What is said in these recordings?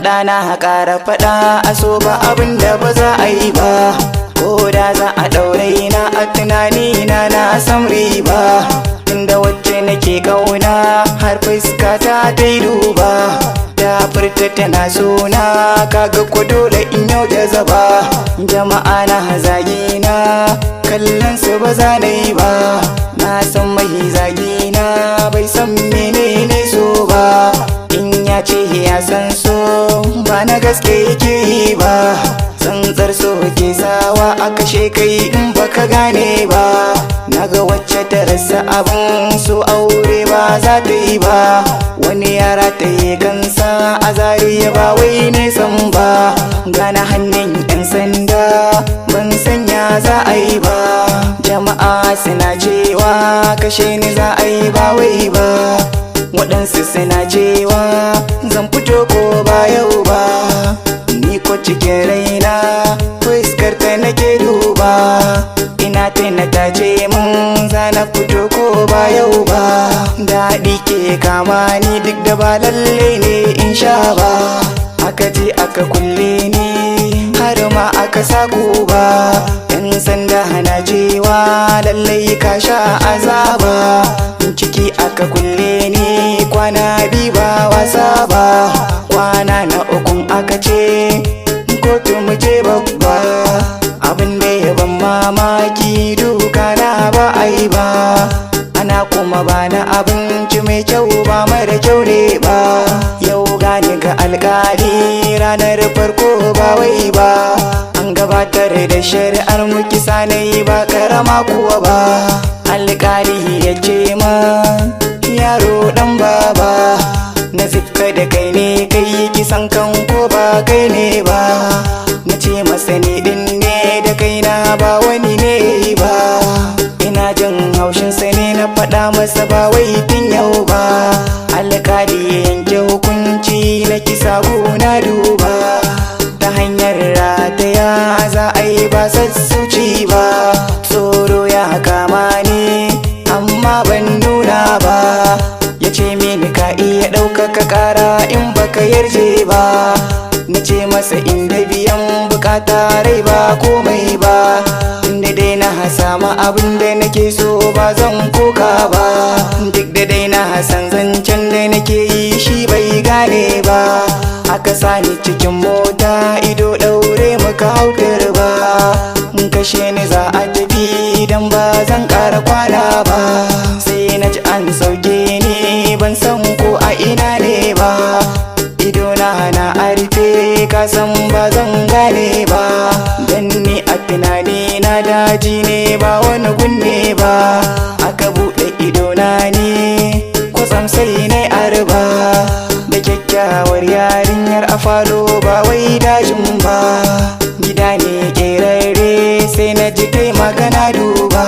faɗa na ƙara faɗa a so ba abin da ba za a yi ba, ko da za a ɗaure na a tunani na san riba, tunda wacce nake ƙauna har fuska ta yi duba, ta furta tana sona kaga ko dole in yau da zaba. Jama'a na zagi na kallon su ba za na yi ba, na san mai zagi na bai san menene so ba, in ya ce ya san so ba na gaske yake yi ba, tsantsar so ke sawa a kashe kai in baka gane ba. Naga wacce ta rasa abin so aure ba za ta yi ba, wani yara ta yi kansa a zariya ba wai nesan ba, gana hannun 'yan sanda ban sanya za a yi ba. Jama'a suna cewa kashe ni za a yi ba wai ba, waɗansu suna cewa zan fito ko ba yau ba, ni ko cikin raina fuskar ta nake duba, ina tana ta ce mun zana fito ko ba yau ba, daɗi ke kama ni duk da ba lalle ne in sha ba, aka je aka kulle ni har ma aka saku ba, 'yan sanda hana cewa lallai ka sha azaba, ciki aka kulle ni kwana biyu ba wasa ba, kwana na ukun aka ce kotu mu je babba, abin da ya ban mamaki duka na ba a yi ba, ana kuma bana abinci mai kyau ba mara kyau ne ba, yau gani ga alkali ranar farko ba wai ba, an gabatar da shari'ar mu kisa ne ba karama kuwa ba, alkali ya ce ma yaro dan baba nasifka da kai ne kai kisan kan ko ba kai ne ba, na ce masa ne din ne da kaina ba wani ne ba, ina jin haushin sa ne na faɗa masa ba wai tun yau ba, alkali ya yanke hukunci na kisa na duba, ta hanyar rataya za a yi ba sassauci ba, tsoro ya kama ni amma ban nuna ba, ya ce mini ka iya ɗaukaka ƙara in baka yarje ba, na ce masa inda biyan bukata rai ba komai ba, inda dai na sama abin da nake so ba zan koka ba, duk da dai na san zancen da nake yi shi bai gane ba, aka sani cikin mota ido ɗaure muka hautar ba, kashe ni za a tafi idan ba zan ƙara kwana ba, sai na ji an sauke ni ban san ko a ina ne ba, ido na a rufe ka san ba zan gane ba, dan ni a tunani na daji ne ba wani gunne ba, aka buɗe ido na ne kwatsam sai na arba, da kyakkyawar yarinyar a falo ba wai dajin ba, gida ne ƙerare sai na ji kai magana duba.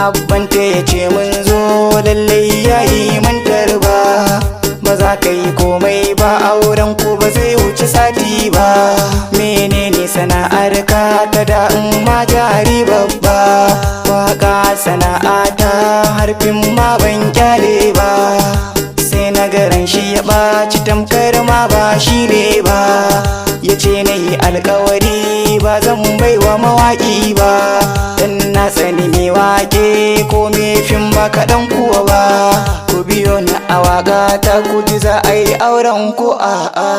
Abbanta ya ce mun zo lallai yayi mun tarba, ba za ka yi komai ba auren ku ba zai wuce sati ba, menene sana'ar ka ta da in ma jari babba, waka sana'ata harfin ma ban kyale ba, sai na garan shi ya ɓaci tamkar ma ba shi ne ba, ya ce na yi alkawari ba zan baiwa mawaƙi ba, dan na tsani me wake ko me fim ba kaɗan kuwa ba, ku biyo ni a waƙa ta ku ji za a yi auren ku a'a.